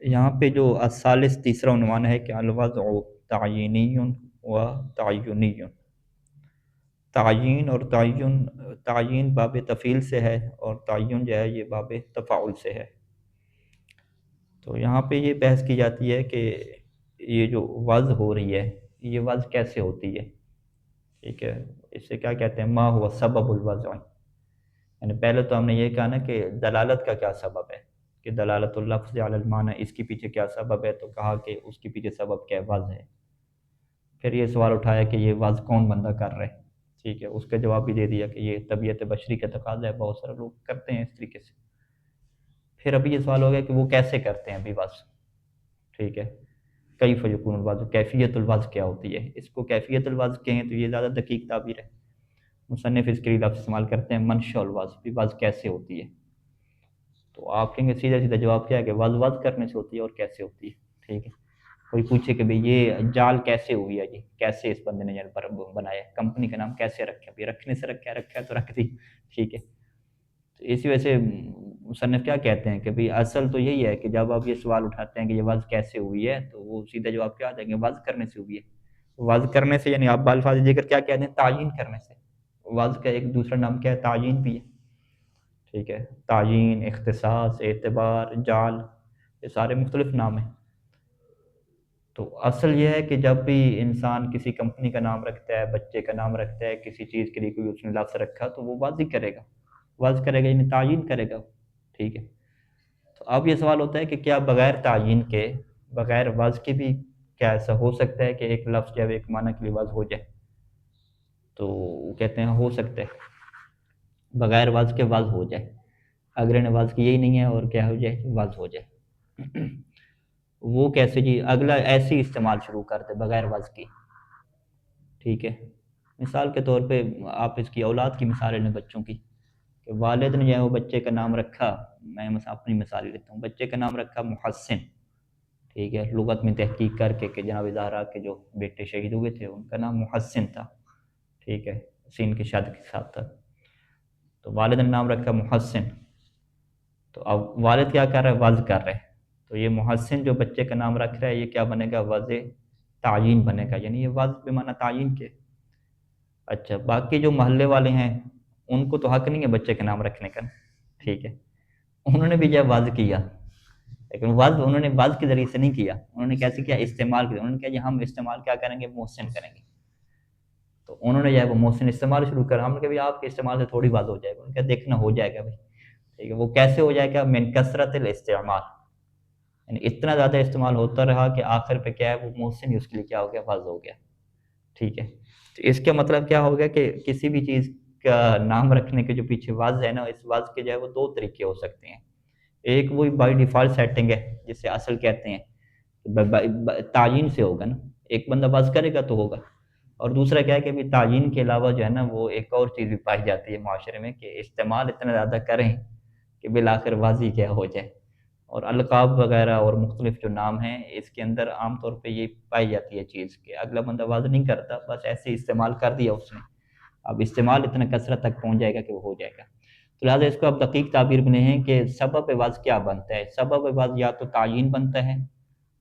یہاں پہ جو الثالث تیسرا عنوان ہے کہ الوضع تعیینی و تعینی۔ تعیین اور تعیین باب تفعیل سے ہے، اور تعین جو ہے یہ باب تفاعل سے ہے۔ تو یہاں پہ یہ بحث کی جاتی ہے کہ یہ جو وضع ہو رہی ہے یہ وضع کیسے ہوتی ہے، ٹھیک ہے؟ اسے کیا کہتے ہیں؟ ما ہوا سبب الوضع، یعنی پہلے تو ہم نے یہ کہا نا کہ دلالت کا کیا سبب ہے، کہ دلالت اللفظ علی المعنی، اس کے پیچھے کیا سبب ہے، تو کہا کہ اس کے پیچھے سبب کیا ہے؟ وضع ہے۔ پھر یہ سوال اٹھایا کہ یہ وضع کون بندہ کر رہے، ٹھیک ہے؟ اس کا جواب بھی دے دیا کہ یہ طبیعت بشری کا تقاضا ہے، بہت سارے لوگ کرتے ہیں اس طریقے سے۔ پھر ابھی یہ سوال ہو گیا کہ وہ کیسے کرتے ہیں ابھی وضع، ٹھیک ہے؟ کیف یکون الوضع، کیفیت الوضع کیا ہوتی ہے؟ اس کو کیفیت الوضع کہیں تو یہ زیادہ دقیق تعبیر ہے، مصنف اس کے لیے لفظ استعمال کرتے ہیں منشأ الوضع، بھی وضع کیسے ہوتی ہے؟ تو آپ کہیں گے سیدھا سیدھا جواب کیا ہے کہ وضع کرنے سے ہوتی ہے، اور کیسے ہوتی ہے، ٹھیک ہے؟ کوئی پوچھے کہ بھئی یہ جال کیسے ہوئی ہے جی، کیسے اس بندے نے جال پر بنایا، کمپنی کا نام کیسے رکھا؟ بھی رکھنے سے رکھا ہے تو رکھ دی، ٹھیک ہے؟ تو اسی وجہ سے مصنف کیا کہتے ہیں کہ بھئی اصل تو یہی ہے کہ جب آپ یہ سوال اٹھاتے ہیں کہ یہ وضع کیسے ہوئی ہے، تو وہ سیدھا جواب کیا دیں گے؟ وضع کرنے سے ہوئی ہے۔ وضع کرنے سے یعنی آپ بالفاظ ذکر کیا کہتے ہیں؟ تعیین کرنے سے۔ وضع کا ایک دوسرا نام کیا ہے؟ تعیین بھی ہے، ٹھیک ہے؟ تعیین، اختصاص، اعتبار، جعل، یہ سارے مختلف نام ہیں۔ تو اصل یہ ہے کہ جب بھی انسان کسی کمپنی کا نام رکھتا ہے، بچے کا نام رکھتا ہے، کسی چیز کے لیے کوئی اس نے لفظ رکھا، تو وہ واضح کرے گا، واضح کرے گا یعنی تعیین کرے گا، ٹھیک ہے؟ تو اب یہ سوال ہوتا ہے کہ کیا بغیر تعیین کے، بغیر وضع کے بھی کیا ایسا ہو سکتا ہے کہ ایک لفظ جب ایک معنی کے لیے وضع ہو جائے؟ تو وہ کہتے ہیں ہو سکتا ہے، بغیر وضع کے وضع ہو جائے، اگر انہیں وضع کی یہی نہیں ہے اور کیا ہو جائے؟ وضع ہو جائے۔ وہ کیسے جی؟ اگلا ایسے ہی استعمال شروع کرتے بغیر وضع کی، ٹھیک ہے؟ مثال کے طور پہ آپ اس کی اولاد کی مثالیں لیں، بچوں کی، کہ والد نے جو ہے وہ بچے کا نام رکھا، میں اپنی مثال لیتا ہوں، بچے کا نام رکھا محسن، ٹھیک ہے؟ لغت میں تحقیق کر کے کہ جناب زہرا کے جو بیٹے شہید ہوئے تھے ان کا نام محسن تھا، ٹھیک ہے؟ سین کے شد کے ساتھ تھا، تو والد نے نام رکھا محسن۔ تو اب والد کیا کر رہا ہے؟ وضع کر رہے ہیں، تو یہ محسن جو بچے کا نام رکھ رہا ہے یہ کیا بنے گا؟ وضع تعیین بنے گا، یعنی یہ وضع بمعنی تعیین کے۔ اچھا، باقی جو محلے والے ہیں ان کو تو حق نہیں ہے بچے کا نام رکھنے کا، ٹھیک ہے؟ انہوں نے بھی جو وضع کیا، لیکن وضع انہوں نے وضع کے ذریعے سے نہیں کیا، انہوں نے کیسے کیا؟ استعمال کیا، انہوں نے کہا جی ہم استعمال کیا کریں گے؟ محسن کریں گے، تو انہوں نے جو ہے وہ محسن استعمال شروع کرا، ہم نے کہا بھی آپ کے استعمال سے تھوڑی وضع ہو جائے گا، انہوں نے کہا دیکھنا ہو جائے گا بھائی، ٹھیک ہے؟ وہ کیسے ہو جائے گا؟ من کثرت الاستعمال، یعنی اتنا زیادہ استعمال ہوتا رہا کہ آخر پہ کیا ہے؟ وہ محسن ہی اس کے لیے کیا ہو گیا؟ وضع ہو گیا، ٹھیک ہے؟ تو اس کا مطلب کیا ہو گیا کہ کسی بھی چیز کا نام رکھنے کے جو پیچھے وضع ہے نا، اس وضع کے جو ہے وہ دو طریقے ہو سکتے ہیں۔ ایک وہی بائی ڈیفالٹ سیٹنگ ہے جسے اصل کہتے ہیں، تعیین سے ہوگا نا، ایک بندہ وضع کرے گا تو ہوگا، اور دوسرا کیا ہے کہ بھی تعیین کے علاوہ جو ہے نا وہ ایک اور چیز بھی پائی جاتی ہے معاشرے میں، کہ استعمال اتنا زیادہ کریں کہ بالآخر واضح کیا ہو جائے۔ اور القاب وغیرہ اور مختلف جو نام ہیں اس کے اندر عام طور پہ یہ پائی جاتی ہے چیز کہ اگلا بندہ واضح نہیں کرتا، بس ایسے ہی استعمال کر دیا اس نے، اب استعمال اتنا کثرت تک پہنچ جائے گا کہ وہ ہو جائے گا۔ تو لہٰذا اس کو اب دقیق تعبیر بنے ہیں کہ سبب وضع کیا بنتا ہے؟ سبب وضع یا تو تعیین بنتا ہے،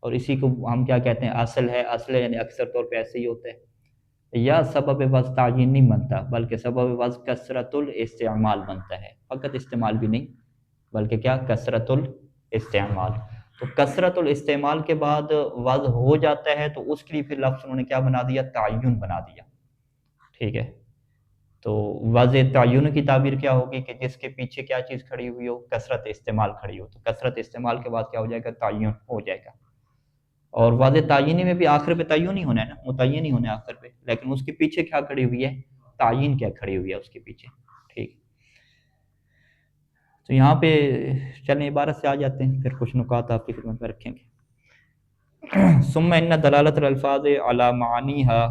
اور اسی کو ہم کیا کہتے ہیں؟ اصل ہے، اصل ہے یعنی اکثر طور پہ ایسے ہی ہوتا ہے، یا سبب وضع تعیین نہیں بنتا بلکہ سبب وضع کثرت الاستعمال بنتا ہے، فقط استعمال بھی نہیں بلکہ کیا؟ کثرت الاستعمال۔ تو کثرت الاستعمال کے بعد وضع ہو جاتا ہے تو اس کے لیے پھر لفظ انہوں نے کیا بنا دیا؟ تعین بنا دیا، ٹھیک ہے؟ تو وضع تعین کی تعبیر کیا ہوگی کہ جس کے پیچھے کیا چیز کھڑی ہوئی ہو؟ کثرت استعمال کھڑی ہو، تو کثرت استعمال کے بعد کیا ہو جائے گا؟ تعین ہو جائے گا۔ اور وضع تعینی میں بھی آخر پہ تعین ہی ہونا ہے نا، متعین ہی ہونا ہے آخر پہ، لیکن اس کے پیچھے کیا کھڑی ہوئی ہے؟ تعین کیا کھڑی ہوئی ہے اس کے پیچھے، ٹھیک؟ تو یہاں پہ چلیں عبارت سے آ جاتے ہیں، پھر کچھ نکات آپ کی خدمت میں رکھیں گے۔ ثم ان دلالت الالفاظ علی معانیها،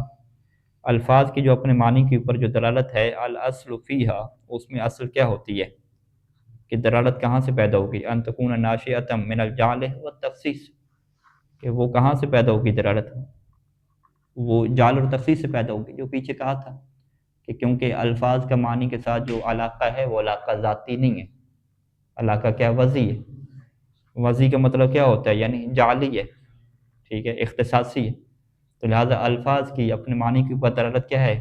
الفاظ کی جو اپنے معنی کے اوپر جو دلالت ہے، الاصل فیہا، اس میں اصل کیا ہوتی ہے کہ دلالت کہاں سے پیدا ہوگی؟ ان تکون ناشئۃ من الجعل والتخصیص، کہ وہ کہاں سے پیدا ہوگی دلالت؟ وہ جعل اور تخصیص سے پیدا ہوگی، جو پیچھے کہا تھا کہ کیونکہ الفاظ کا معنی کے ساتھ جو علاقہ ہے وہ علاقہ ذاتی نہیں ہے، علاقہ کیا؟ وضعی ہے، وضعی کا مطلب کیا ہوتا ہے؟ یعنی جعلی ہے، ٹھیک ہے، اختصاصی ہے، تو لہٰذا الفاظ کی اپنے معنی کے اوپر دلالت کیا ہے؟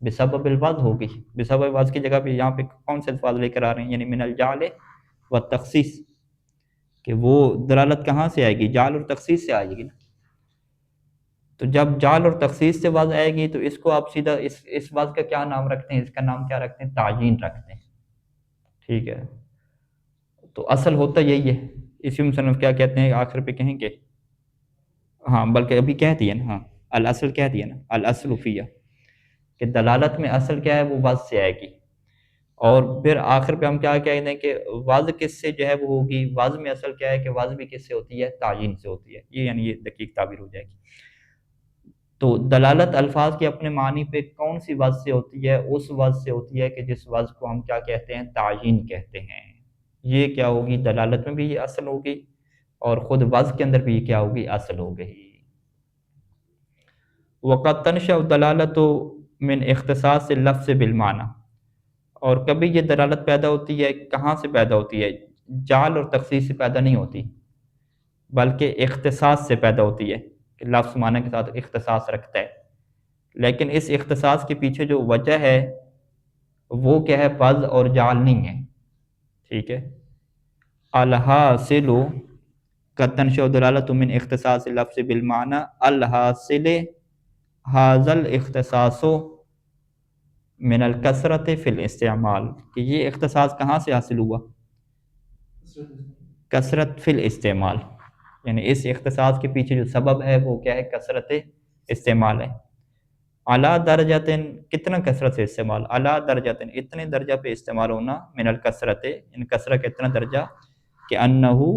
بسبب الوضع ہوگی۔ بسبب الوضع کی جگہ پہ یہاں پہ کون سے الفاظ لے کر آ رہے ہیں؟ یعنی من الجعل و تخصیص، کہ وہ دلالت کہاں سے آئے گی؟ جعل اور تخصیص سے آئے گی نا۔ تو جب جعل اور تخصیص سے وضع آئے گی تو اس کو آپ سیدھا اس وضع کا کیا نام رکھتے ہیں؟ اس کا نام کیا رکھتے ہیں؟ تعیین رکھتے ہیں، ٹھیک ہے۔ تو اصل ہوتا یہی ہے، اسی مصنف کیا کہتے ہیں آخر پہ کہیں گے، ہاں بلکہ ابھی کہہ دیا نا، ہاں الاصل کہہ دیا نا، الاصل فیہ، کہ دلالت میں اصل کیا ہے؟ وہ وضع سے آئے گی۔ اور پھر آخر پہ ہم کیا کہہ دیں کہ وضع کس سے جو ہے وہ ہوگی؟ وضع میں اصل کیا ہے کہ وضع بھی کس سے ہوتی ہے؟ تعیین سے ہوتی ہے، یہ یعنی یہ دقیق تعبیر ہو جائے گی۔ تو دلالت الفاظ کے اپنے معنی پہ کون سی وضع سے ہوتی ہے؟ اس وضع سے ہوتی ہے کہ جس وضع کو ہم کیا کہتے ہیں؟ تعیین کہتے ہیں۔ یہ کیا ہوگی؟ دلالت میں بھی یہ اصل ہوگی، اور خود وضع کے اندر بھی یہ کیا ہوگی؟ اصل ہو گئی۔ وقد تنشأ الدلالۃ من اختصاص اللفظ بالمعنی، اور کبھی یہ دلالت پیدا ہوتی ہے، کہاں سے پیدا ہوتی ہے؟ جعل اور تخصیص سے پیدا نہیں ہوتی، بلکہ اختصاص سے پیدا ہوتی ہے، کہ لفظ معنی کے ساتھ اختصاص رکھتا ہے۔ لیکن اس اختصاص کے پیچھے جو وجہ ہے وہ کیا ہے؟ وضع اور جعل نہیں ہے، ٹھیک ہے۔ الحاصل قد تنشأ الدلالۃ من اختصاص اللفظ بالمعنی الحاصل هذا الاختصاص من الکثرت فی الاستعمال، کہ یہ اختصاص کہاں سے حاصل ہوا؟ کثرت فی الاستعمال، یعنی اس اختصاص کے پیچھے جو سبب ہے وہ کیا ہے؟ کثرت استعمال ہے۔ اعلیٰ درجتن، کتنا کثرت سے استعمال؟ اعلیٰ درجتن، اتنے درجہ پہ استعمال ہونا، من الکثرت، ان کثرت کا اتنا درجہ کہ انہو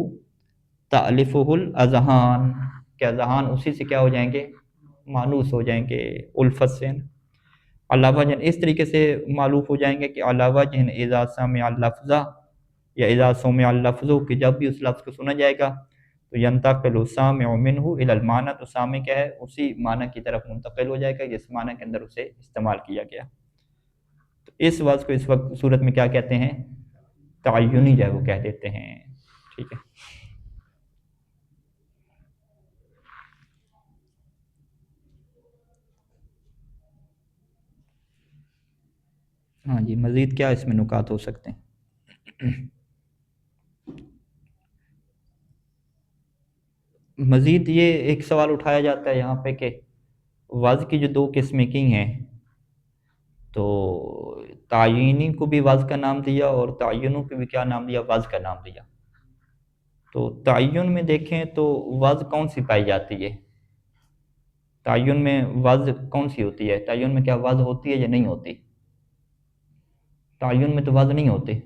تألفہ الاذہان، کہ اذہان اسی سے کیا ہو جائیں گے؟ مانوس ہو جائیں گے، الفت سے، علاوہ جن اس طریقے سے معلوف ہو جائیں گے کہ علاوہ جن اذا سمع اللفظ، یا اذا سمع اللفظ، کہ جب بھی اس لفظ کو سنا جائے گا تو ینتقل السامع منہ الی المعنی، تو سامع کیا ہے؟ اسی معنی کی طرف منتقل ہو جائے گا جس معنی کے اندر اسے استعمال کیا گیا۔ تو اس وضع کو اس وقت صورت میں کیا کہتے ہیں؟ تعینی جو ہے وہ کہہ دیتے ہیں، ٹھیک ہے۔ ہاں جی، مزید کیا اس میں نکات ہو سکتے ہیں؟ مزید یہ ایک سوال اٹھایا جاتا ہے یہاں پہ کہ وضع کی جو دو قسمیں کی ہیں، تو تعینی کو بھی وضع کا نام دیا اور تعینوں کو بھی کیا نام دیا؟ وضع کا نام دیا۔ تو تعین میں دیکھیں تو وضع کون سی پائی جاتی ہے؟ تعین میں وضع کون سی ہوتی ہے؟ تعین میں کیا وضع ہوتی ہے یا نہیں ہوتی؟ تعین میں تو وضع نہیں ہوتی،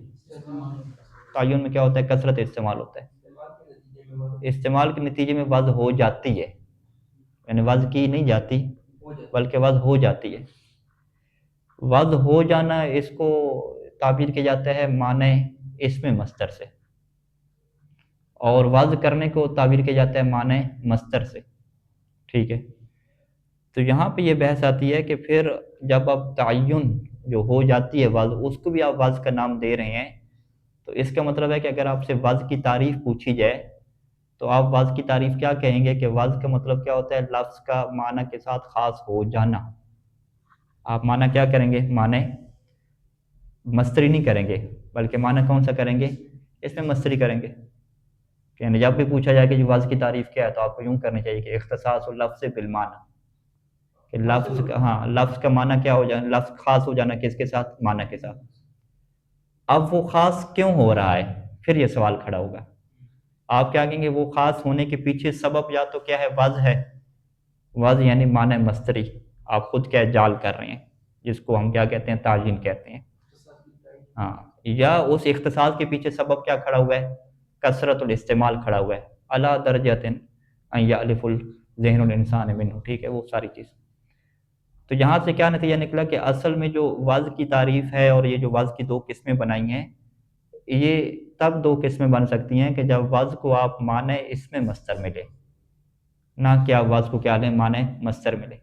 تعین میں کیا ہوتا ہے؟ کثرت استعمال ہوتا ہے۔ استعمال کے نتیجے میں وضع ہو جاتی ہے، یعنی وضع کی نہیں جاتی بلکہ وضع ہو جاتی ہے۔ وضع ہو جانا اس کو تعبیر کیا جاتا ہے معنی اسم مصدر سے، اور وضع کرنے کو تعبیر کیا جاتا ہے معنی مصدر سے، ٹھیک ہے۔ تو یہاں پہ یہ بحث آتی ہے کہ پھر جب اب تعین جو ہو جاتی ہے وضع، اس کو بھی آپ وضع کا نام دے رہے ہیں، تو اس کا مطلب ہے کہ اگر آپ سے وضع کی تعریف پوچھی جائے تو آپ وضع کی تعریف کیا کہیں گے؟ کہ وضع کا مطلب کیا ہوتا ہے؟ لفظ کا معنی کے ساتھ خاص ہو جانا۔ آپ معنی کیا کریں گے؟ معنی مصدری نہیں کریں گے، بلکہ معنی کون سا کریں گے؟ اس میں مصدری کریں گے، یعنی جب بھی پوچھا جائے کہ جو وضع کی تعریف کیا ہے تو آپ کو یوں کرنا چاہیے کہ اختصاص اللفظ بالمعنی، کہ لفظ کا، ہاں لفظ کا معنی کیا ہو جانا؟ لفظ خاص ہو جانا کس کے ساتھ؟ معنی کے ساتھ۔ اب وہ خاص کیوں ہو رہا ہے؟ پھر یہ سوال کھڑا ہوگا۔ آپ کیا کہیں گے؟ وہ خاص ہونے کے پیچھے سبب یا تو کیا ہے؟ وضع ہے، وضع یعنی معنی مصدری، آپ خود کیا جعل کر رہے ہیں، جس کو ہم کیا کہتے ہیں؟ تعین کہتے ہیں، ہاں۔ یا اس اختصاص کے پیچھے سبب کیا کھڑا ہوا ہے؟ کثرت الاستعمال کھڑا ہوا ہے، اعلیٰ درجۃ ان یألف الذہن الانسان منہ، ٹھیک ہے، وہ ساری چیز۔ تو یہاں سے کیا نتیجہ نکلا کہ اصل میں جو وضع کی تعریف ہے اور یہ جو وضع کی دو قسمیں بنائی ہیں، یہ تب دو قسمیں بن سکتی ہیں کہ جب وضع کو آپ معنی اسم مصدر ملے، نہ کہ آپ وضع کو کیا لیں؟ معنی مصدر ملے۔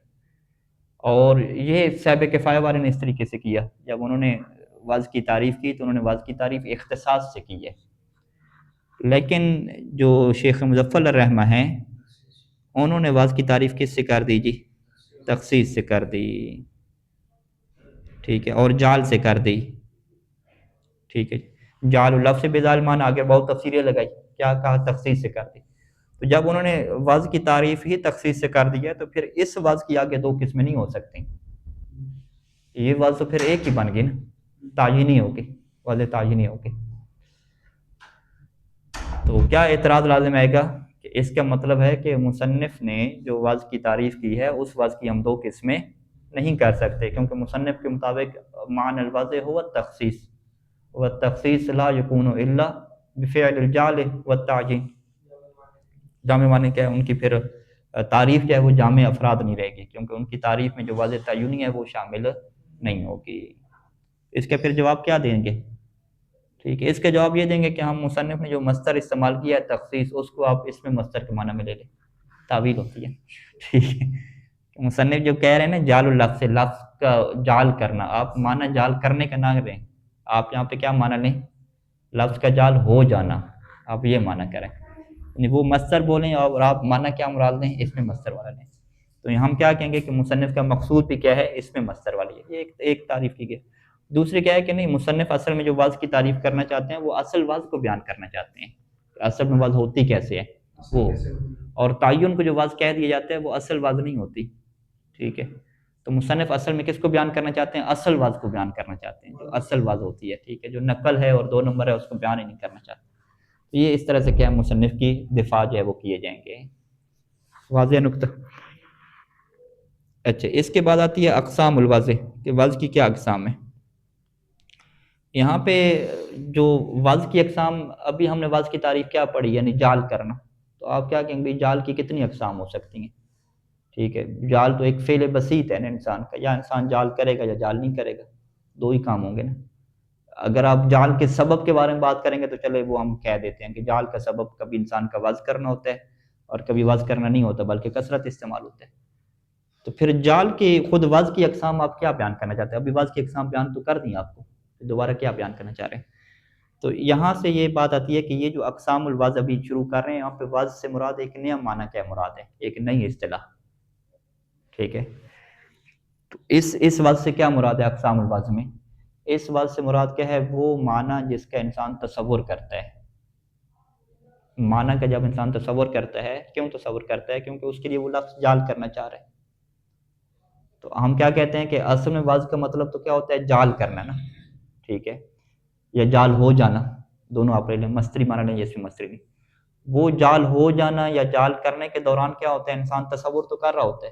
اور یہ صاحب کفایہ والے نے اس طریقے سے کیا، جب انہوں نے وضع کی تعریف کی تو انہوں نے وضع کی تعریف اختصاص سے کی ہے۔ لیکن جو شیخ مظفر الرحمہ ہیں انہوں نے واز کی تعریف کس سے کر دی جی؟ تخصیص سے کر دی، ٹھیک ہے، اور جال سے کر دی، ٹھیک ہے، جال لفظ بے ظال معنی آگے بہت تفسیریں لگائی، کیا کہا؟ تخصیص سے کر دی۔ تو جب انہوں نے وضع کی تعریف ہی تخصیص سے کر دی ہے تو پھر اس وضع کی آگے دو قسمیں نہیں ہو سکتی، یہ وضع تو پھر ایک ہی بن گئی نا، تعینی ہوگی، وضع تعینی ہوگی۔ تو کیا اعتراض لازم آئے گا کہ اس کا مطلب ہے کہ مصنف نے جو وضع کی تعریف کی ہے اس وضع کی ہم دو قسمیں نہیں کر سکتے، کیونکہ مصنف کے مطابق معنی الوضع ہوا تخصیص، والتخصیص لا یکون الا بفعل الجال والتعیین۔ جامع معنی کیا ہے؟ ان کی پھر تعریف جو ہے وہ جامع افراد نہیں رہے گی، کیونکہ ان کی تعریف میں جو واضح تعینی ہے وہ شامل نہیں ہوگی۔ اس کا پھر جواب کیا دیں گے؟ ٹھیک ہے، اس کا جواب یہ دیں گے کہ ہم مصنف نے جو مصدر استعمال کیا ہے تخصیص، اس کو آپ اس میں مصدر کے معنی میں لے لیں، تعویل ہوتی ہے، ٹھیک ہے۔ مصنف جو کہہ رہے ہیں نا جال اللفظ سے، لفظ کا جال کرنا، آپ معنی جال کرنے کا نہ لیں، آپ یہاں پہ کیا معنی لیں؟ لفظ کا جال ہو جانا، آپ یہ معنی کریں، یعنی وہ مصدر بولیں اور آپ معنی کیا مراد لیں؟ اس میں مصدر والا لیں۔ تو یہاں ہم کیا کہیں گے کہ مصنف کا مقصود بھی کیا ہے؟ اس میں مصدر والی ہے، یہ ایک تعریف کی گئی۔ دوسری کیا ہے کہ نہیں، مصنف اصل میں جو وضع کی تعریف کرنا چاہتے ہیں وہ اصل وضع کو بیان کرنا چاہتے ہیں، اصل میں وضع ہوتی کیسے ہے وہ، اور تعین کو جو وضع کہہ دیا جاتا ہے وہ اصل وضع نہیں ہوتی، ٹھیک ہے۔ تو مصنف اصل میں کس کو بیان کرنا چاہتے ہیں؟ اصل وضع کو بیان کرنا چاہتے ہیں، جو اصل وضع ہوتی ہے، ٹھیک ہے، جو نقل ہے اور دو نمبر ہے اس کو بیان ہی نہیں کرنا چاہتے۔ یہ اس طرح سے کیا مصنف کی دفاع جو ہے وہ کیے جائیں گے، واضح نقطہ۔ اچھا، اس کے بعد آتی ہے اقسام الوضع، کہ وضع کی کیا اقسام ہے۔ یہاں پہ جو وضع کی اقسام، ابھی ہم نے وضع کی تعریف کیا پڑھی، یعنی جال کرنا، تو آپ کیا کہیں گے جال کی کتنی اقسام ہو سکتی ہیں؟ ٹھیک ہے، جال تو ایک فعل بسیط ہے نا انسان کا، یا انسان جال کرے گا یا جال نہیں کرے گا، دو ہی کام ہوں گے نا۔ اگر آپ جال کے سبب کے بارے میں بات کریں گے تو چلے وہ ہم کہہ دیتے ہیں کہ جال کا سبب کبھی انسان کا وضع کرنا ہوتا ہے اور کبھی وضع کرنا نہیں ہوتا بلکہ کثرت استعمال ہوتا ہے۔ تو پھر جال کی خود وضع کی اقسام آپ کیا بیان کرنا چاہتے ہیں؟ ابھی وضع کی اقسام بیان تو کر دیں آپ کو، دوبارہ کیا بیان کرنا چاہ رہے ہیں؟ تو یہاں سے یہ بات آتی ہے کہ یہ جو اقسام الوضع ابھی شروع کر رہے ہیں، یہاں پہ وضع سے مراد ایک نیا معنی کیا مراد ہے، ایک نئی اصطلاح، ٹھیک ہے۔ تو اس وضع سے کیا مراد ہے اقسام الوضع میں؟ اس وضع سے مراد کیا ہے؟ وہ معنی جس کا انسان تصور کرتا ہے، معنی کا جب انسان تصور کرتا ہے، کیوں تصور کرتا ہے؟ کیونکہ اس کے لیے وہ لفظ جال کرنا چاہ رہا ہے۔ تو ہم کیا کہتے ہیں کہ اصل میں وضع کا مطلب تو کیا ہوتا ہے؟ جال کرنا نا، ٹھیک ہے، یا جال ہو جانا، دونوں آپ لے لیں، مصدری معنی لیں یا اس میں مصدری نہیں۔ وہ جال ہو جانا یا جال کرنے کے دوران کیا ہوتا ہے؟ انسان تصور تو کر رہا ہوتا ہے،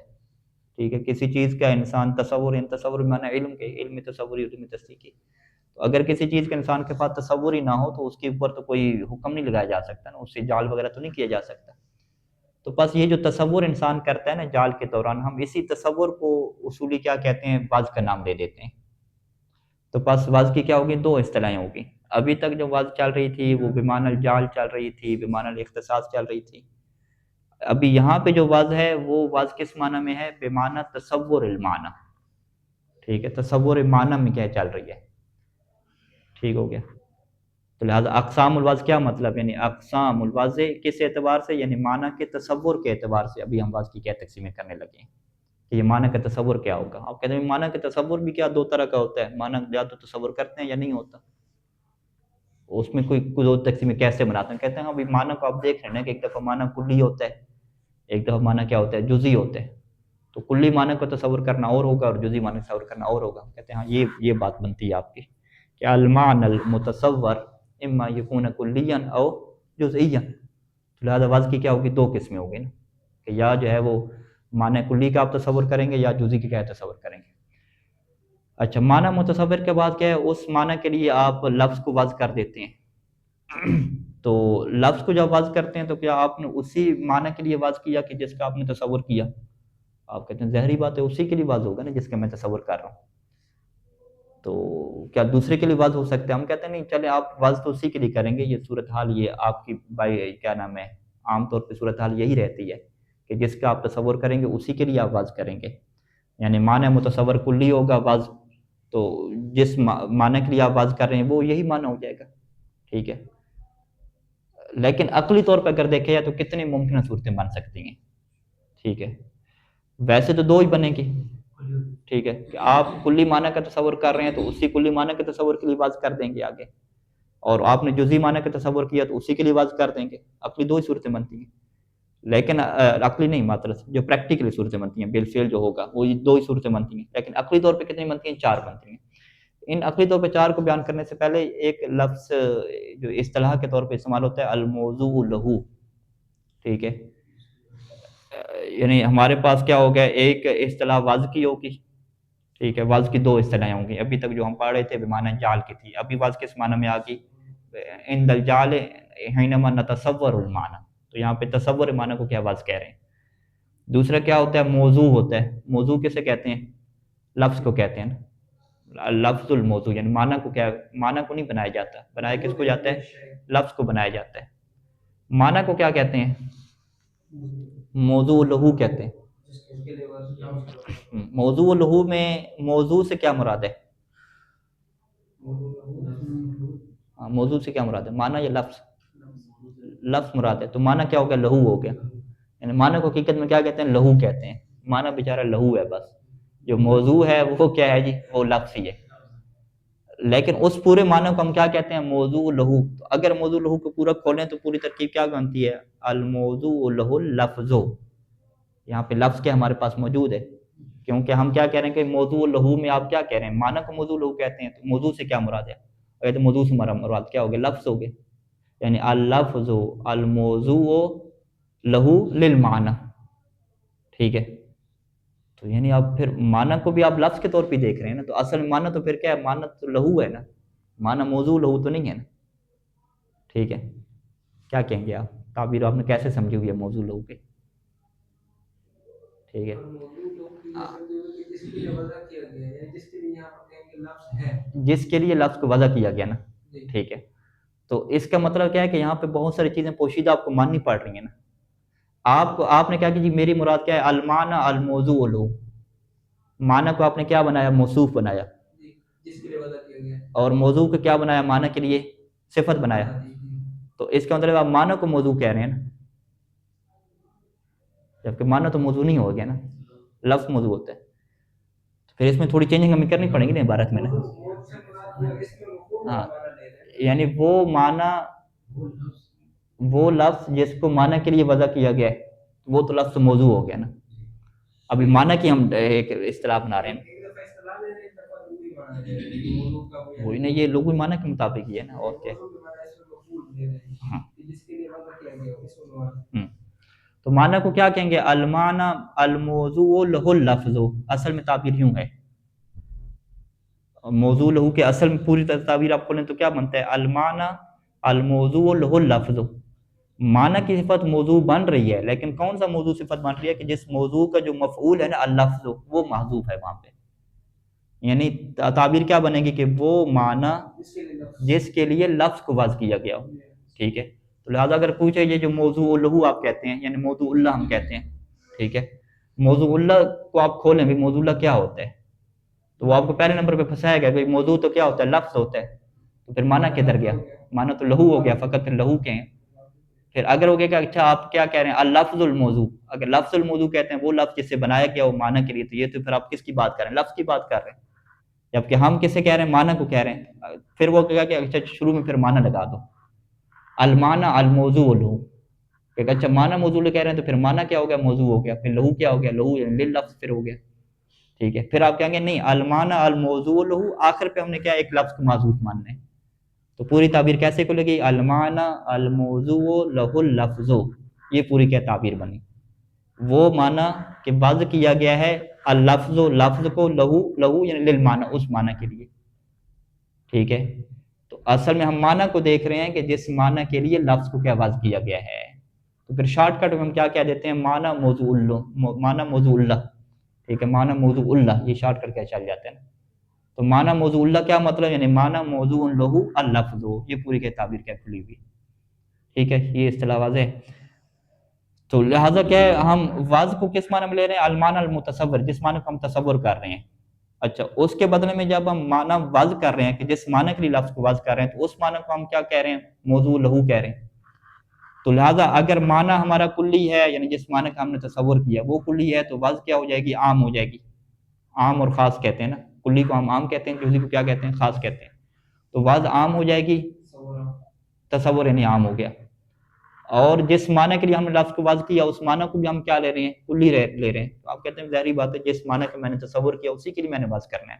ٹھیک ہے، کسی چیز کا انسان تصور، ان تصور معنی علم کے، علم تصوری، علم تصدیقی۔ تو اگر کسی چیز کے انسان کے پاس تصور ہی نہ ہو تو اس کے اوپر تو کوئی حکم نہیں لگایا جا سکتا نا، اس سے جال وغیرہ تو نہیں کیا جا سکتا۔ تو بس یہ جو تصور انسان کرتا ہے نا جال کے دوران، ہم اسی تصور کو اصولی کیا کہتے ہیں؟ وضع کا نام دے دیتے ہیں۔ تو بس وضع کی کیا ہوگی؟ دو اصطلاحیں ہوگی۔ ابھی تک جو وضع چل رہی تھی وہ بمعنی الجال چل رہی تھی، بمعنی الاختصاص چل رہی تھی۔ ابھی یہاں پہ جو وضع ہے وہ وضع کس معنی میں ہے؟ بمعنی تصور المعنی، ٹھیک ہے، تصور معنی میں کیا چل رہی ہے، ٹھیک ہو گیا۔ تو لہٰذا اقسام الوضع کیا مطلب؟ یعنی اقسام الوضع کس اعتبار سے؟ یعنی معنی کے تصور کے اعتبار سے۔ ابھی ہم وضع کی کیا تقسیمیں کرنے لگے ہیں کہ یہ معنی کا تصور کیا ہوگا۔ آپ کہتے ہیں معنی کا تصور بھی کیا دو طرح کا ہوتا ہے، معنی یا تو تصور کرتے ہیں یا نہیں ہوتا، اس میں کوئی دو تقسیمیں کیسے بناتے ہیں؟ کہتے ہیں ابھی معنی کو آپ دیکھ رہے ہیں کہ ایک دفعہ معنی کلی ہوتا ہے، ایک دفعہ معنی کیا ہوتا ہے؟ جزئی ہوتا ہے۔ تو کلی معنی کو تصور کرنا اور ہوگا اور جزئی معنی تصور کرنا اور ہوگا۔ کہتے ہیں ہاں یہ بات بنتی ہے آپ کی کہ المعنی المتصور اما یکون کلیا او جزئیا۔ لہٰذا وضع کی کیا ہوگی؟ دو قسمیں ہوگی نا، کہ یا جو ہے وہ معنی کلی کا آپ تصور کریں گے یا جزئی کا کیا تصور کریں گے۔ اچھا، معنی متصور کے بعد کیا ہے؟ اس معنی کے لیے آپ لفظ کو وضع کر دیتے ہیں۔ تو لفظ کو جب وضع کرتے ہیں تو کیا آپ نے اسی معنی کے لیے وضع کیا کہ جس کا آپ نے تصور کیا؟ آپ کہتے ہیں ظاہری بات ہے اسی کے لیے وضع ہوگا نا جس کا میں تصور کر رہا ہوں، تو کیا دوسرے کے لیے وضع ہو سکتا ہے؟ ہم کہتے ہیں نہیں، چلے آپ وضع تو اسی کے لیے کریں گے، یہ صورتحال یہ آپ کی بائی کیا نام ہے عام طور پہ صورتحال یہی رہتی ہے کہ جس کا آپ تصور کریں گے اسی کے لیے آپ وضع کریں گے، یعنی معنی متصور کلی ہوگا وضع، تو جس معنی کے لیے آپ وضع کر رہے ہیں وہ یہی معنی ہو جائے گا، ٹھیک ہے۔ لیکن عقلی طور پہ اگر دیکھا جائے تو کتنی ممکنہ صورتیں بن سکتی ہیں، ٹھیک ہے، ویسے تو دو ہی بنیں گی، ٹھیک ہے، کہ آپ کلی معنی کا تصور کر رہے ہیں تو اسی کلی معنی کے تصور کے لیے واضح کر دیں گے آگے، اور آپ نے جزئی معنی کا تصور کیا تو اسی کے لیے واضح کر دیں گے، عقلی دو ہی صورتیں بنتی ہیں، لیکن عقلی نہیں، مطلب جو پریکٹیکلی صورتیں بنتی ہیں، بالفعل جو ہوگا وہ دو ہی صورتیں بنتی ہیں، لیکن عقلی طور پہ کتنی بنتی ہیں؟ چار بنتی ہیں۔ ان عقلی طور پہ چار کو بیان کرنے سے پہلے ایک لفظ جو اصطلاح کے طور پہ استعمال ہوتا ہے، الموضوع لہو، ٹھیک ہے، یعنی ہمارے پاس کیا ہو گیا، ایک اصطلاح واضح کی ہوگی، ٹھیک ہے، واضح کی دو اصطلاحیں ہوں گی، ابھی تک جو ہم پڑھ رہے تھے بمعنی جال کی تھی، ابھی واضح کس معنی میں آ گئی؟ عند الجال حینما نتصور المعنی، تو یہاں پہ تصور معنی کو کیا واضح کہہ رہے ہیں۔ دوسرا کیا ہوتا ہے؟ موضوع ہوتا ہے، موضوع کسے کہتے ہیں؟ لفظ کو کہتے ہیں نا، لفظ الموضوع، یعنی معنی کو کیا، معنی کو نہیں بنایا جاتا، بنایا کس کو جاتا ہے؟ لفظ کو بنایا جاتا ہے۔ معنی کو کیا کہتے ہیں؟ موضوع لہو کہتے ہیں۔ موضوع لہو میں موضوع سے کیا مراد ہے؟ موضوع سے کیا مراد ہے؟ معنی یا لفظ؟ لفظ مراد ہے، تو معنی کیا ہو گیا؟ لہو ہو گیا، یعنی معنی کو حقیقت میں کیا کہتے ہیں؟ لہو کہتے ہیں، معنی بیچارہ لہو ہے، بس جو موضوع ہے وہ کیا ہے جی؟ وہ لفظ ہی ہے، لیکن اس پورے معنی کو ہم کیا کہتے ہیں؟ موضوع لہو۔ تو اگر موضوع لہو کو پورا کھولیں تو پوری ترکیب کیا بنتی ہے؟ الموضوع لہو اللفظ، یہاں پہ لفظ کیا ہمارے پاس موجود ہے، کیونکہ ہم کیا کہہ رہے ہیں کہ موضوع لہو میں آپ کیا کہہ رہے ہیں؟ معنی کو موضوع لہو کہتے ہیں، تو موضوع سے کیا مراد ہے؟ اگر تو موضوع سے مراد کیا ہو گیا؟ لفظ ہو گیا، یعنی اللفظ الموضوع لہو للمعنی، ٹھیک ہے، تو یعنی آپ پھر معنی کو بھی آپ لفظ کے طور پہ دیکھ رہے ہیں نا، تو اصل معنی تو پھر کیا ہے؟ معنی تو لہو ہے نا، معنی موضوع لہو تو نہیں ہے نا، ٹھیک ہے، کیا کہیں گے آپ؟ تعبیر آپ نے کیسے سمجھی ہوئی ہے موضوع لہو کے؟ ٹھیک ہے، جس کے لیے لفظ کو وضع کیا گیا نا، ٹھیک ہے، تو اس کا مطلب کیا ہے کہ یہاں پہ بہت ساری چیزیں پوشیدہ آپ کو ماننی پڑ رہی ہیں نا، آپ نے کیا کہ جی میری مراد کیا ہے؟ المعنی الموضوع لہو، معنی کو آپ نے کیا بنایا؟ موصوف بنایا، جس کے لیے وضع کیا گیا، اور موضوع کو کیا بنایا؟ معنی کے لیے صفت بنایا، تو اس کا مطلب آپ معنی کو موضوع کہہ رہے ہیں نا، جبکہ معنی تو موضوع نہیں ہو گیا نا، لفظ موضوع ہوتا ہے، تو پھر اس میں تھوڑی چینجنگ ہمیں کرنی پڑے گی نا عبارت میں نا، ہاں، یعنی وہ معنی، وہ لفظ جس کو معنی کے لیے وضع کیا گیا ہے وہ تو لفظ موضوع ہو گیا نا، ابھی معنی کی ہم ایک اصطلاح بنا رہے ہیں، وہی نا، یہ لغوی معنی کے مطابق ہی ہے نا، اور کیا، ہاں، تو معنی کو کیا کہیں گے؟ المعنی الموضوع لہ اللفظ، اصل میں تعبیر یوں ہے، موضوع لہو کے اصل میں پوری تعبیر آپ کھولیں تو کیا بنتا ہے؟ المعنی الموضوع لہ اللفظ، معنی کی صفت موضوع بن رہی ہے، لیکن کون سا موضوع صفت بن رہی ہے؟ کہ جس موضوع کا جو مفعول ہے نا اللفظ، وہ محذوف ہے وہاں پہ، یعنی تعبیر کیا بنے گی کہ وہ معنی جس کے لیے لفظ کو وضع کیا گیا ہو، ٹھیک ہے، تو لہٰذا اگر پوچھے یہ جو موضوع لہو آپ کہتے ہیں، یعنی موضوع اللہ ہم کہتے ہیں، ٹھیک ہے، موضوع اللہ کو آپ کھولیں بھی، موضوع اللہ کیا ہوتا ہے؟ تو وہ آپ کو پہلے نمبر پہ پھنسائے گا کہ موضوع تو کیا ہوتا ہے؟ لفظ ہوتا ہے، تو پھر معنی کدھر گیا؟ معنی تو لہو ہو گیا، فقط پھر لہو کہیں، پھر اگر ہو گیا کہ اچھا آپ کیا کہہ رہے ہیں؟ اللفظ الموضوع، اگر لفظ الموضوع کہتے ہیں وہ لفظ جس سے بنایا گیا وہ معنی کے لیے، تو یہ تو پھر آپ کس کی بات کر رہے ہیں؟ لفظ کی بات کر رہے ہیں، جبکہ ہم کسے کہہ رہے ہیں؟ معنی کو کہہ رہے ہیں، پھر وہ کہے گا کہ اچھا شروع میں پھر معنی لگا دو، المعنی الموضوع لہو، کہ اچھا معنی موضوع کہہ رہے ہیں تو پھر معنی کیا ہو گیا؟ موضوع ہو گیا، پھر لہو کیا ہو گیا؟ لہو یعنی لفظ پھر ہو گیا، ٹھیک ہے، پھر آپ کہیں گے نہیں المعنی الموضوع لہو، آخر پہ ہم نے کیا ایک لفظ کو معذوف ماننا ہے، تو پوری تعبیر کیسے کھلے گی؟ المعنی الموضوع لہ اللفظ، یہ پوری کیا تعبیر بنی؟ وہ معنی کہ وضع کیا گیا ہے اللفظ، لفظ کو لہو، لہو یعنی للمعنی، اس معنی کے لیے، ٹھیک ہے، تو اصل میں ہم معنی کو دیکھ رہے ہیں کہ جس معنی کے لیے لفظ کو کیا وضع کیا گیا ہے، تو پھر شارٹ کٹ میں ہم کیا کہہ دیتے ہیں؟ معنی موضوع اللہ، معنی موضوع اللہ، ٹھیک ہے، معنی موضوع اللہ، یہ شارٹ کٹ کیا چل جاتا ہے نا، تو معنی موضوع اللہ کیا مطلب؟ یعنی معنی موضوع لہو اللفظ، یہ پوری کی تعبیر کیا کھلی ہوئی، ٹھیک ہے، یہ اصطلاح واضح ہے، تو لہٰذا کیا ہے؟ ہم واضح کو کس معنی میں لے رہے ہیں؟ المعنی المتصور، جس معنی کو ہم تصور کر رہے ہیں، اچھا اس کے بدلے میں جب ہم معنی واضح کر رہے ہیں کہ جس معنی کے لیے لفظ کو واضح کر رہے ہیں، تو اس معنی کو ہم کیا کہہ رہے ہیں؟ موضوع لہو کہہ رہے ہیں، تو لہٰذا اگر معنی ہمارا کلی ہے، یعنی جس معنی کا ہم نے تصور کیا وہ کلی ہے، تو وضع کیا ہو جائے گی؟ عام ہو جائے گی. عام اور خاص کہتے ہیں نا، کلی کو ہم عام کہتے ہیں، جزئی کو کیا کہتے ہیں؟ خاص کہتے ہیں. تو وضع عام ہو جائے گی، تصور یعنی عام ہو گیا. اور جس معنی کے لیے ہم نے لفظ کو وضع کیا اس معنی کو بھی ہم کیا لے رہے ہیں؟ کلی لے رہے ہیں. تو آپ کہتے ہیں ظاہری بات ہے، جس معنی کا میں نے تصور کیا اسی کے لیے میں نے وضع کرنا ہے.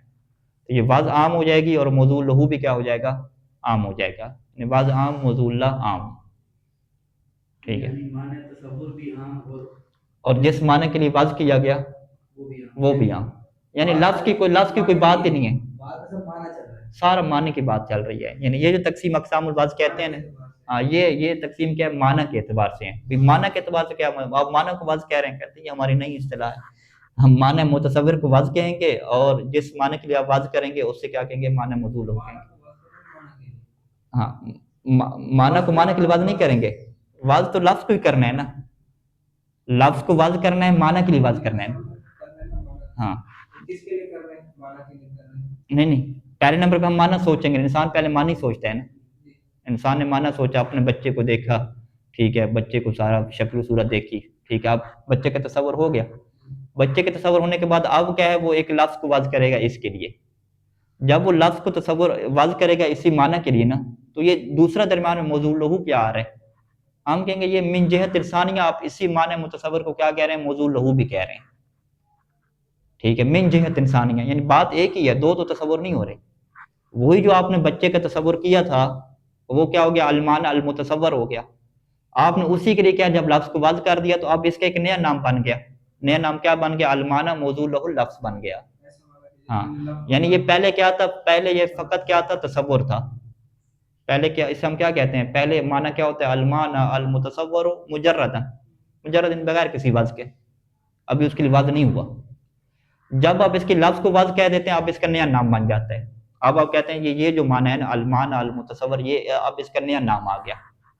تو یہ وضع عام ہو جائے گی، اور موضوع لہو بھی کیا ہو جائے گا؟ عام ہو جائے گا. یعنی وضع عام، موضوع اللہ عام. ٹھیک ہے. تصور بھی عام، اور جس معنی کے لیے وضع کیا گیا وہ بھی عام. یعنی لفظ کی کوئی بات ہی نہیں ہے، سارا معنی کی بات چل رہی ہے. یعنی یہ جو تقسیم اقسام الوضع کہتے ہیں نا، ہاں یہ تقسیم کیا ہے؟ معنی کے اعتبار سے ہیں. معنی کے اعتبار سے کیا آپ معنی کو وضع کہہ رہے ہیں؟ کہتے ہیں یہ ہماری نئی اصطلاح ہے. ہم معنی متصور کو وضع کہیں گے، اور جس معنی کے لیے آپ وضع کریں گے اس سے کیا کہیں گے؟ معنی موضوع لہو کہیں گے. ہاں، معنی کو معنی کے لیے وضع نہیں کریں گے، وضع تو لفظ کو ہی کرنا ہے نا، لفظ کو وضع کرنا ہے، معنی کے لیے وضع کرنا ہے. ہاں نہیں، پہلے نمبر پہ ہم معنی سوچیں گے. انسان پہلے معنی سوچتا ہے نا. انسان نے معنی سوچا، اپنے بچے کو دیکھا، ٹھیک ہے، بچے کو سارا شکل و صورت دیکھی، ٹھیک ہے، اب بچے کا تصور ہو گیا. بچے کے تصور ہونے کے بعد اب کیا ہے؟ وہ ایک لفظ کو وضع کرے گا اس کے لیے. جب وہ لفظ کو تصور وضع کرے گا اسی معنی کے لیے نا، تو یہ دوسرا درمیان میں موضوع لہو کیا آ رہا ہے؟ ہم کہیں گے یہ من جہت لسانیہ، آپ اسی معنی متصور کو کیا کہہ رہے ہیں؟ موضوع لہو بھی کہہ رہے ہیں. ٹھیک ہے، من جہت انسانیہ، یعنی بات ایک ہی ہے، دو تو تصور نہیں ہو رہے. وہی جو آپ نے بچے کا تصور کیا تھا وہ کیا ہو گیا؟ المعنی المتصور ہو گیا. آپ نے اسی کے لیے کیا، جب لفظ کو وضع کر دیا تو اب اس کا ایک نیا نام بن گیا. نیا نام کیا بن گیا؟ المعنی موضوع لہو لفظ بن گیا. ہاں، یعنی یہ پہلے کیا تھا؟ پہلے یہ فقط کیا تھا؟ تصور تھا. پہلے کیا، اسے ہم کیا کہتے ہیں؟ پہلے معنی کیا ہوتا ہے؟ المعنی المتصور مجرد بغیر کسی وضع کے، ابھی اس کے لیے وضع نہیں ہوا. جب آپ اس کے لفظ کو وضع کہہ دیتے ہیں اب اس کا نیا نام بن جاتا ہے. اب آپ کہتے ہیں یہ جو معنی ہے نا المعنی المتصور، یہ اب اس کا نیا نام آ گیا.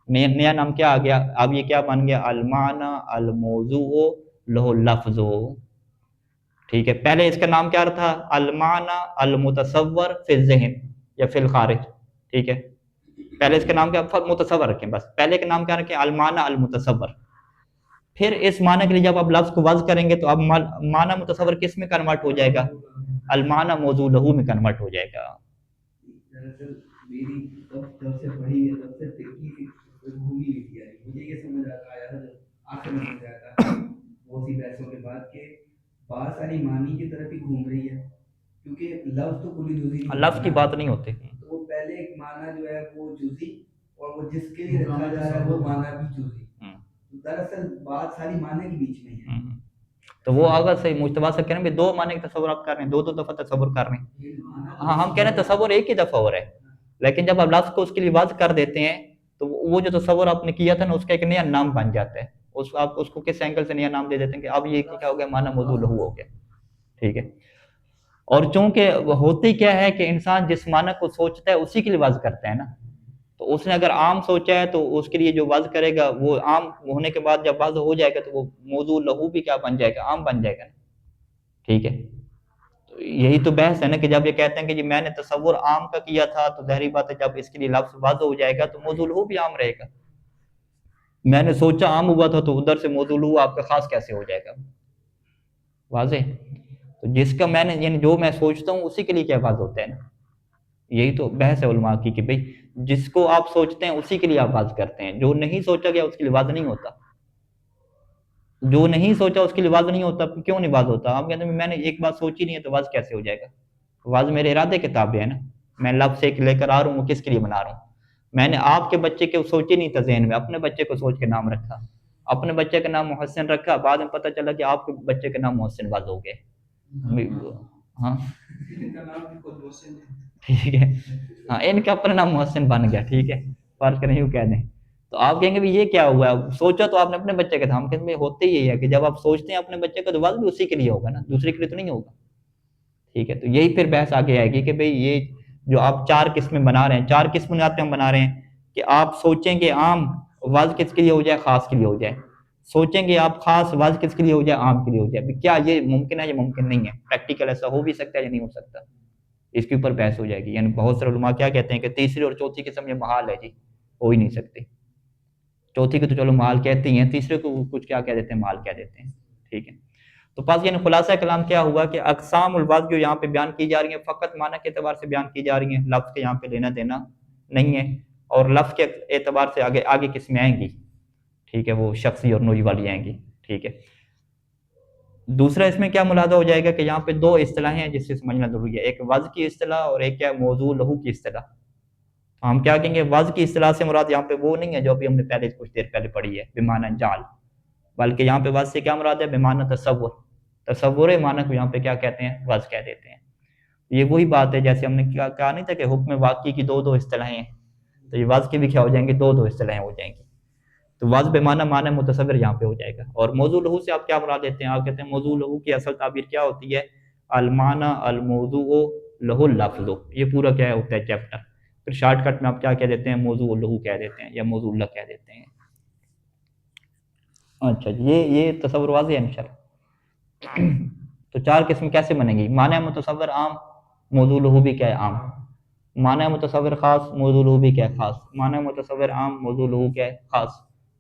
نیا نام کیا آ گیا؟ اب یہ کیا بن گیا؟ المعنی الموضوع لہ لفظ. ٹھیک ہے، پہلے اس کا نام کیا تھا؟ المعنی المتصور فی الذہن یا فی الخارج. ٹھیک ہے، پہلے اس کا نام کیا؟ متصور رکھیں بس. پہلے کا نام کیا رکھیں؟ المعنی المتصور. پھر اس معنی کے لیے جب آپ لفظ کو وضع کریں گے تو اب معنی متصور کس میں کنورٹ ہو جائے گا؟ المعنی موضوع لہو میں کنورٹ ہو جائے گا. دراصل میری جب سے پڑھی ہے تب سے ترقی کی بھولی ہوئی تھی، مجھے یہ سمجھ آیا تھا جب آخر میں سمجھ آیا تھا بہت سی بحثوں کے بعد کہ بات ساری معنی کی طرف ہی گھوم رہی ہے، کیونکہ لفظ تو کلی جزئی لفظ کی بات نہیں ہوتی. تو پہلے ایک معنی جو ہے وہ جزئی، اور وہ جس کے لیے رکھا جا رہا ہے وہ معنی بھی جزئی. دراصل بات ساری معنی کے بیچ میں ہے. تو وہ اگر صحیح مجتبیٰ سے کہہ رہے ہیں دو معنی کے تصور آپ کر رہے ہیں، دو دفعہ تصور کر رہے ہیں. ہاں، ہم کہہ رہے ہیں تصور ایک ہی دفعہ ہو رہا ہے، لیکن جب آپ لفظ کو اس کے لیے وضع کر دیتے ہیں تو وہ جو تصور آپ نے کیا تھا نا اس کا ایک نیا نام بن جاتا ہے. آپ اس کو کس اینگل سے نیا نام دے دیتے ہیں کہ اب یہ کیا ہو گیا؟ معنی موضوع لہو ہو گیا. ٹھیک ہے، اور چونکہ ہوتی کیا ہے کہ انسان جس معنی کو سوچتا ہے اسی کے لیے وضع کرتا ہے نا. تو اس نے اگر عام سوچا ہے تو اس کے لیے جو وضع کرے گا وہ عام ہونے کے بعد جب وضع ہو جائے گا تو وہ موضوع لہو بھی کیا بن جائے گا؟ عام بن جائے گا. ٹھیک ہے، تو یہی تو بحث ہے نا کہ جب یہ کہتے ہیں کہ جی میں نے تصور عام کا کیا تھا تو ظاہری بات ہے جب اس کے لیے لفظ وضع ہو جائے گا تو موضوع لہو بھی عام رہے گا. میں نے سوچا عام ہوا تھا تو ادھر سے موضوع لہو آپ کا خاص کیسے ہو جائے گا؟ واضح. تو جس کا میں نے، یعنی جو میں سوچتا ہوں اسی کے لیے کیا وضع ہوتا ہے نا. یہی تو بحث ہے علماء کی کہ بھئی جس کو آپ سوچتے ہیں اسی کے لیے آپ وضع کرتے ہیں، جو نہیں سوچا گیا اس کے لیے وضع نہیں ہوتا. جو نہیں سوچا اس کے لیے وضع نہیں ہوتا. کیوں نہیں وضع ہوتا؟ آپ کہتے ہیں میں نے ایک بات سوچی نہیں ہے تو وضع کیسے ہو جائے گا؟ وضع میرے ارادے کے تابع ہے نا. میں لفظ ایک لے کر آ رہا ہوں، وہ کس کے لیے بنا رہا ہوں؟ میں نے آپ کے بچے کے سوچی نہیں تھا ذہن میں، اپنے بچے کو سوچ کے نام رکھا. اپنے بچے کا نام محسن رکھا، بعد میں پتہ چلا کہ آپ کے بچے کا نام محسن وضع ہو گئے. ہاں ٹھیک ہے، ہاں ان کا اپنا نام محسن بن گیا. ٹھیک ہے، فرض کریں یوں کہہ دیں تو آپ کہیں گے بھی یہ کیا ہوا ہے؟ سوچا تو آپ نے اپنے بچے کا تھا. ہم کہتے ہیں ہوتے ہی ہے کہ جب آپ سوچتے ہیں اپنے بچے کا تو وضع بھی اسی کے لیے ہوگا نا، دوسرے کے لیے تو نہیں ہوگا. ٹھیک ہے، تو یہی پھر بحث آگے آئے گی کہ بھئی یہ جو آپ چار قسمیں بنا رہے ہیں، چار کس بنیاد پہ ہم بنا رہے ہیں کہ آپ سوچیں گے عام، وضع کس کے لیے ہو جائے؟ خاص کے لیے ہو جائے. سوچیں گے آپ خاص، وضع کس کے لیے ہو جائے؟ عام کے لیے ہو جائے. کیا یہ ممکن ہے؟ یہ ممکن نہیں ہے. پریکٹیکل ایسا ہو بھی سکتا ہے یا نہیں ہو سکتا، اس کے اوپر بحث ہو جائے گی. یعنی بہت سارے علماء کیا کہتے ہیں کہ تیسری اور چوتھی قسم یہ محال ہے جی، ہو ہی نہیں سکتی. چوتھی کو تو چلو مال کہتے ہی ہیں، تیسرے کو کچھ کیا کہہ دیتے ہیں، مال کہہ دیتے ہیں، ٹھیک ہے۔ تو پس یعنی خلاصہ کلام کیا ہوا کہ اقسام الوضع جو یہاں پہ بیان کی جا رہی ہیں فقط معنی کے اعتبار سے بیان کی جا رہی ہیں، لفظ کے یہاں پہ لینا دینا نہیں ہے، اور لفظ کے اعتبار سے آگے قسمیں آئیں گی، ٹھیک ہے، وہ شخصی اور نوعی والی آئیں گی، ٹھیک ہے۔ دوسرا اس میں کیا ملاحظہ ہو جائے گا کہ یہاں پہ دو اصطلاحیں ہیں جس سے سمجھنا ضروری ہے، ایک وضع کی اصطلاح اور ایک کیا موضوع لہو کی اصطلاح۔ تو ہم کیا کہیں گے، وضع کی اصطلاح سے مراد یہاں پہ وہ نہیں ہے جو ابھی ہم نے پہلے کچھ دیر پہلے پڑھی ہے بمعنی جعل، بلکہ یہاں پہ وضع سے کیا مراد ہے، بمعنی تصور، تصور معنی کو یہاں پہ کیا کہتے ہیں، وضع کہہ دیتے ہیں۔ یہ وہی بات ہے جیسے ہم نے کہا نہیں تھا کہ حکم واقعی کی دو اصطلاحیں ہیں، تو یہ وضع کی بھی کیا ہو جائیں گے، دو اصطلاحیں ہو جائیں گی۔ تو وضع بمعنی معنی متصور یہاں پہ ہو جائے گا۔ اور موضوع لہو سے آپ کیا مراد دیتے ہیں، آپ کہتے ہیں موضوع لہو کی اصل تعبیر کیا ہوتی ہے، المعنی الموضوع لہو اللفظ، یہ پورا کیا ہوتا ہے چیپٹر، پھر شارٹ کٹ میں آپ کیا کہہ دیتے ہیں، موضوع لہو کہہ دیتے ہیں یا موضوع اللہ کہہ دیتے ہیں۔ اچھا جی، یہ تصور واضح ہے انشاءاللہ۔ تو چار قسم کیسے بنیں گی، معنی متصور عام، موضوع لہو بھی کیا ہے عام، معنی متصور خاص، موضوع لہو بھی کیا ہے خاص، معنی متصور عام، موضوع لہو کیا ہے خاص،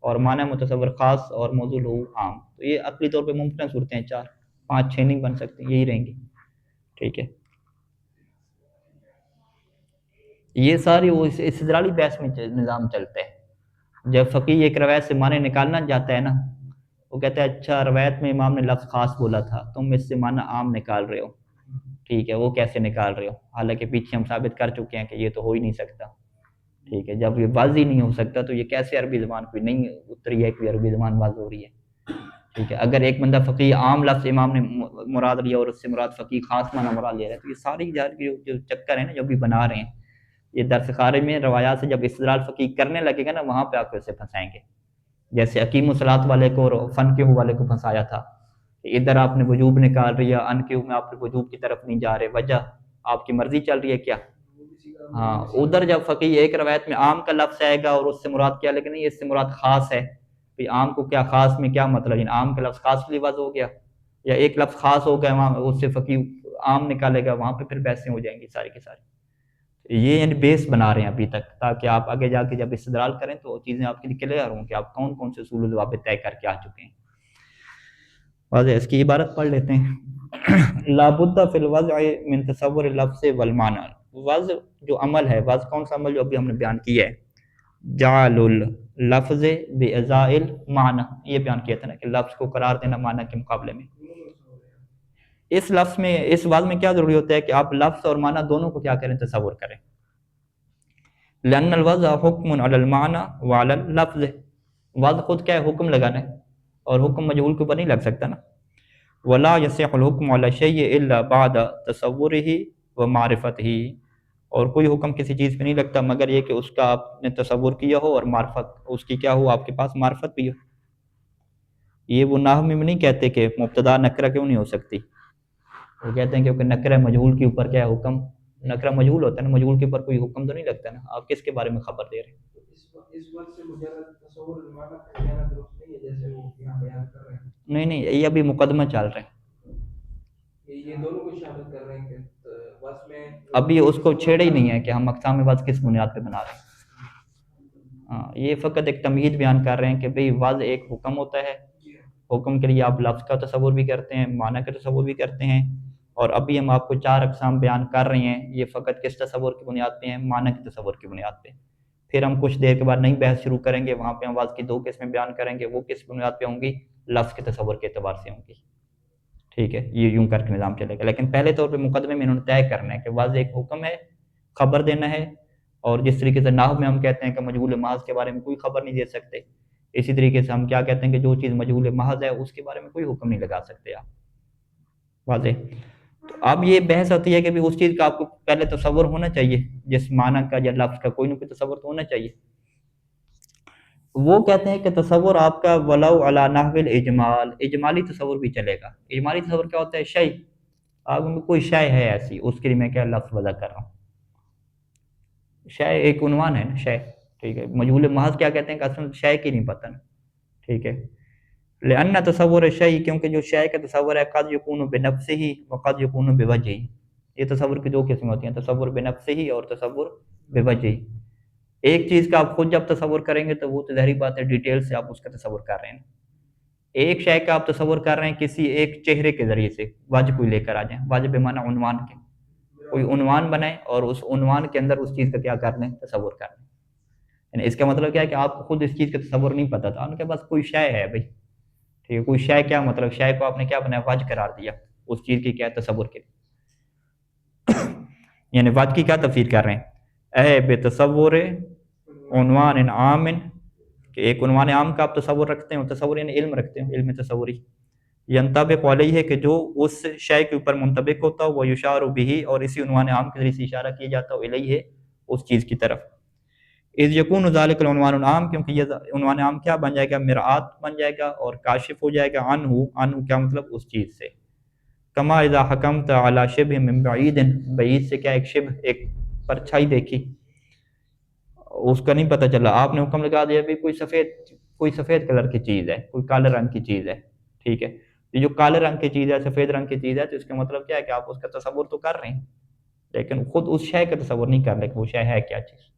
اور معنی متصور خاص اور موضوع لہو عام۔ تو یہ عقلی طور پہ ممکن صورتیں ہیں، 4 5 6 نہیں بن سکتی، یہی رہیں گی، ٹھیک ہے۔ یہ ساری وہ استدلالی بحث میں نظام چلتا ہے۔ جب فقیہ ایک روایت سے معنی نکالنا جاتا ہے نا، وہ کہتا ہے اچھا روایت میں امام نے لفظ خاص بولا تھا، تم اس سے معنی عام نکال رہے ہو، ٹھیک ہے، وہ کیسے نکال رہے ہو، حالانکہ پیچھے ہم ثابت کر چکے ہیں کہ یہ تو ہو ہی نہیں سکتا، ٹھیک ہے۔ جب یہ واضح ہی نہیں ہو سکتا تو یہ کیسے عربی زبان کوئی نہیں اتری ہے، کوئی عربی زبان واضح ہو رہی ہے، ٹھیک ہے۔ اگر ایک بندہ فقیہ عام لفظ امام نے مراد لیا اور اس سے مراد فقیہ خاص معنی مراد لے رہا ہے، تو یہ ساری جو چکر ہے نا جو بھی بنا رہے ہیں، یہ درس خارج میں روایات سے جب استدلال فقیہ کرنے لگے گا نا، وہاں پہ آپ کو اسے پھنسائیں گے، جیسے حکیم الصلاۃ والے کو اور فن کے والے کو پھنسایا تھا، ادھر آپ نے وجوب نکال رہی ہے، ان کے میں آپ وجوب کی طرف نہیں جا رہے، وجہ آپ کی مرضی چل رہی ہے کیا، ہاں ادھر جب فقیہ ایک روایت میں عام کا لفظ آئے گا اور اس سے مراد کیا، لیکن نہیں اس سے مراد خاص ہے، کہ عام کو کیا خاص میں کیا مطلب، یعنی عام کا لفظ خاص کے لیے وضع ہو گیا، یا ایک لفظ خاص ہو گیا وہاں اس سے فقیہ عام نکالے گا، وہاں پہ پھر بحثیں ہو جائیں گی ساری کی ساری۔ یہ یعنی بیس بنا رہے ہیں ابھی تک، تاکہ آپ آگے جا کے جب استدلال کریں تو چیزیں آپ کے لیے کلیئر ہوں کہ آپ کون کون سے اصول و ضوابط طے کر کے آ چکے ہیں۔ واضح، اس کی عبارت پڑھ لیتے ہیں۔ لابد فی الوضع من تصور اللفظ والمعنی، وضع جو عمل ہے، وضع کون سا عمل جو ابھی ہم نے بیان کیا ہے، جعل اللفظ بازاء المعنی، یہ بیان کیا تھا نا کہ لفظ کو قرار دینا معنی کے مقابلے میں۔ اس لفظ میں، اس وضع میں کیا ضروری ہوتا ہے کہ آپ لفظ اور معنی دونوں کو کیا کریں، تصور کریں۔ لأن الوضع حکم علی المعنی وعلی اللفظ، وضع خود کیا ہے، حکم لگانا ہے، اور حکم مجہول کے اوپر نہیں لگ سکتا نا۔ ولا یصح الحکم علی شیء الا بعد تصورہ ومعرفتہ، اور کوئی حکم کسی چیز پہ نہیں لگتا مگر یہ کہ اس کا آپ نے تصور کیا ہو اور معرفت اس کی کیا ہو، آپ کے پاس معرفت بھی ہو۔ یہ وہ نحو میں نہیں کہتے کہ مبتدا نکرہ کیوں نہیں ہو سکتی، وہ کہتے ہیں کیونکہ نکرہ مجہول کے اوپر کیا ہے حکم، نکرہ مجہول ہوتا ہے نا، مجہول کے اوپر کوئی حکم تو نہیں لگتا نا، آپ کس کے بارے میں خبر دے رہے ہیں۔ اس وقت سے مجرد تصور المعنی کا کہنا درست نہیں ہے، جیسے وہ یہاں بیان کر رہے ہیں۔ نہیں یہ ابھی مقدمہ چل رہے ہیں، یہ دونوں کو شامل کر رہے ہیں کہ وصف میں ابھی اس کو چھیڑا ہی نہیں ہے کہ ہم اقسام وضع کس بنیاد پہ بنا رہے ہیں۔ ہاں یہ فقط ایک تمہید بیان کر رہے ہیں کہ بھئی وضع ایک حکم ہوتا ہے، حکم کے لیے آپ لفظ کا تصور بھی کرتے ہیں، معنی کا تصور بھی کرتے ہیں، اور ابھی ہم آپ کو 4 اقسام بیان کر رہے ہیں، یہ فقط کس تصور کی بنیاد پہ ہیں، معنی کے تصور کی بنیاد پہ۔ پھر ہم کچھ دیر کے بعد نئی بحث شروع کریں گے، وہاں پہ ہم وضع کی 2 قسمیں بیان کریں گے، وہ کس بنیاد پہ ہوں گی، لفظ کے تصور کے اعتبار سے ہوں گی، ٹھیک ہے۔ یہ یوں کر کے نظام چلے گا، لیکن پہلے طور پہ مقدمے میں انہوں نے طے کرنا ہے کہ وضع ایک حکم ہے، خبر دینا ہے، اور جس طریقے سے نحو میں ہم کہتے ہیں کہ مجہول محض کے بارے میں کوئی خبر نہیں دے سکتے، اسی طریقے سے ہم کیا کہتے ہیں کہ جو چیز مجہول محض ہے اس کے بارے میں کوئی حکم نہیں لگا سکتے آپ، واضح۔ تو اب یہ بحث ہوتی ہے کہ بھی اس چیز کا آپ کو پہلے تصور ہونا چاہیے، جس معنی کا یا لفظ کا کوئی نہ کوئی تصور تو ہونا چاہیے۔ وہ کہتے ہیں کہ تصور آپ کا ولو علی نحو الاجمال، اجمالی تصور بھی چلے گا۔ اجمالی تصور کیا ہوتا ہے، شے، آپ میں کوئی شے ہے ایسی، اس کے لیے میں کیا لفظ وضع کر رہا ہوں، شے ایک عنوان ہے نا، شے، ٹھیک ہے۔ مجہول محض کیا کہتے ہیں کہ اصل شے کی نہیں پتہ نا، ٹھیک ہے۔ لأن تصور شے، کیونکہ جو شے کا تصور ہے، قد یکون بنفسہ وقد یکون بوجہ، یہ تصور کی 2 قسمیں ہوتی ہیں، تصور بنفسہ اور تصور بوجہ۔ ایک چیز کا آپ خود جب تصور کریں گے تو وہ تو ظاہری بات ہے ڈیٹیل سے آپ اس کا تصور کر رہے ہیں. ایک شے کا آپ تصور کر رہے ہیں کسی ایک چہرے کے ذریعے سے، وجہ کوئی لے کر آ جائیں، وجہ بمعنی عنوان کے، کوئی عنوان بنائیں اور اس عنوان کے اندر اس چیز کا کیا کر لیں، تصور کر لیں. یعنی اس کا مطلب کیا ہے کہ آپ کو خود اس چیز کا تصور نہیں پتا تھا، ان کے پاس کوئی شے ہے بھائی، ٹھیک ہے، کوئی شے کیا مطلب، شے کو آپ نے کیا بنایا، وجہ قرار دیا اس چیز کی کیا تصور کے، یعنی وجہ کی کیا تفسیر کر رہے ہیں، اے بے تصور عنوان عام، کہ ایک عنوان عام کا آپ تصور رکھتے ہیں، تصور یعنی علم رکھتے ہیں، علم تصوری، ینطبق علیہ ہے کہ جو اس شے کے اوپر منطبق ہوتا ہو، وہ یشار بہ، اور اسی عنوان عام کے ذریعے سے اشارہ کیا جاتا ہو، الیہ، اس چیز کی طرف. اذ یکون ذالک العنوان العام، کیونکہ یہ عنوان عام کیا بن جائے گا، مرآت بن جائے گا اور کاشف ہو جائے گا، عنہ کیا مطلب، اس چیز سے. کما اذا حکمت علی شبہ من بعید، بعید سے کیا، ایک شبہ، ایک پرچھائی دیکھی، اس کا نہیں پتہ چلا، آپ نے حکم لگا دیا بھی کوئی سفید کلر کی چیز ہے، کوئی کالے رنگ کی چیز ہے، ٹھیک ہے، یہ جو کالے رنگ کی چیز ہے، سفید رنگ کی چیز ہے، تو اس کا مطلب کیا ہے کہ آپ اس کا تصور تو کر رہے ہیں لیکن خود اس شے کا تصور نہیں کر رہے کہ وہ شے ہے کیا چیز.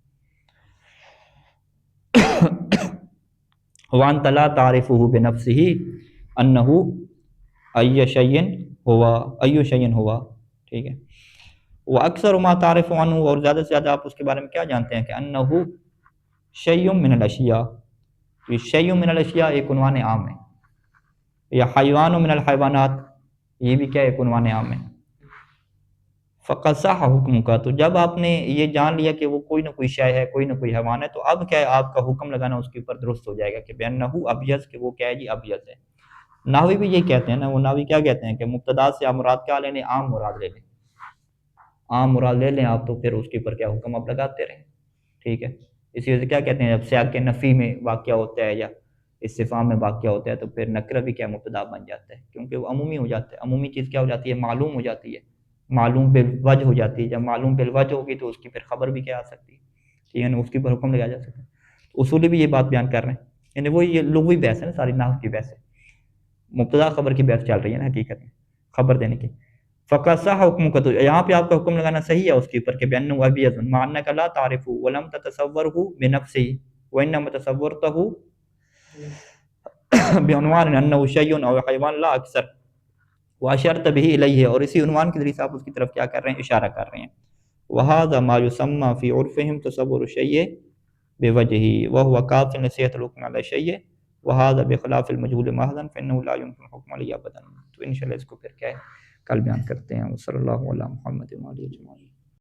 وانت لا تعرفه بنفسه انه ای شیء ہوا، ٹھیک ہے. وہ اکثر ما تعرف عنہ، اور زیادہ سے زیادہ آپ اس کے بارے میں کیا جانتے ہیں کہ انه شیء من الاشیاء، یہ شیء من الاشیاء ایک عنوان عام ہے، یا حیوان من الحیوانات، یہ بھی کیا ایک عنوان عام ہے. فقط صح حکم کا، تو جب آپ نے یہ جان لیا کہ وہ کوئی نہ کوئی شے ہے، کوئی نہ کوئی حیوان ہے، تو اب کیا ہے، آپ کا حکم لگانا اس کے اوپر درست ہو جائے گا کہ بأنہ ابیض، کہ وہ کیا ہے جی، ابیض ہے. نحوی بھی یہی کہتے ہیں نا، وہ نحوی کیا کہتے ہیں کہ مبتدا سے آپ مراد کیا لے لیں، عام مراد لے لیں، عام مراد لے لیں آپ، تو پھر اس کے اوپر کیا حکم آپ لگاتے رہیں، ٹھیک ہے. اسی وجہ سے کیا کہتے ہیں، جب سیاق نفی میں واقعہ ہوتا ہے یا استفہام میں واقعہ ہوتا ہے تو پھر نکرہ بھی کیا مبتدا بن جاتا ہے، کیونکہ وہ عمومی ہو جاتا ہے. عمومی چیز کیا ہو جاتی ہے، معلوم ہو جاتی ہے، معلوم بالوجہ ہو جاتی ہے. جب معلوم بالوجہ ہوگی تو اس کی پھر خبر بھی کیا آ سکتی ہے، ٹھیک ہے نا، اس کے اوپر حکم لگایا جا سکتا ہے. اصولی بھی یہ بات بیان کر رہے ہیں، یعنی وہ یہ لغوی بحث ہے نا، ساری نحو کی بحث ہے، مبتدا خبر کی بحث چل رہی ہے نا حقیقت میں، خبر دینے کی. فقط صح حکم کا، تو یہاں پہ آپ کا حکم لگانا صحیح ہے اس کے اوپر کہ بأنہ ابیض، مع انک لا تعرفہ ولم تتصورہ بنفسہ وانما تصورتہ بعنوان انہ شیء او حیوان لا اکثر، واشرت به الیہ، اور اسی عنوان کے ذریعے سے آپ اس کی طرف کیا کر رہے ہیں، اشارہ کر رہے ہیں. وہذا ما یسمى فی عرفہم تصور الشیء بوجہہ وہو کاف نصیحۃ الحکم علی الشیء وہذا بخلاف المجہول محضا فانہ لا يمکن الحکم علیہ ابدا. تو انشاءاللہ اس کو پھر کیا ہے کل بیان کرتے ہیں. صلی اللہ علی محمد و آلہ اجمعین.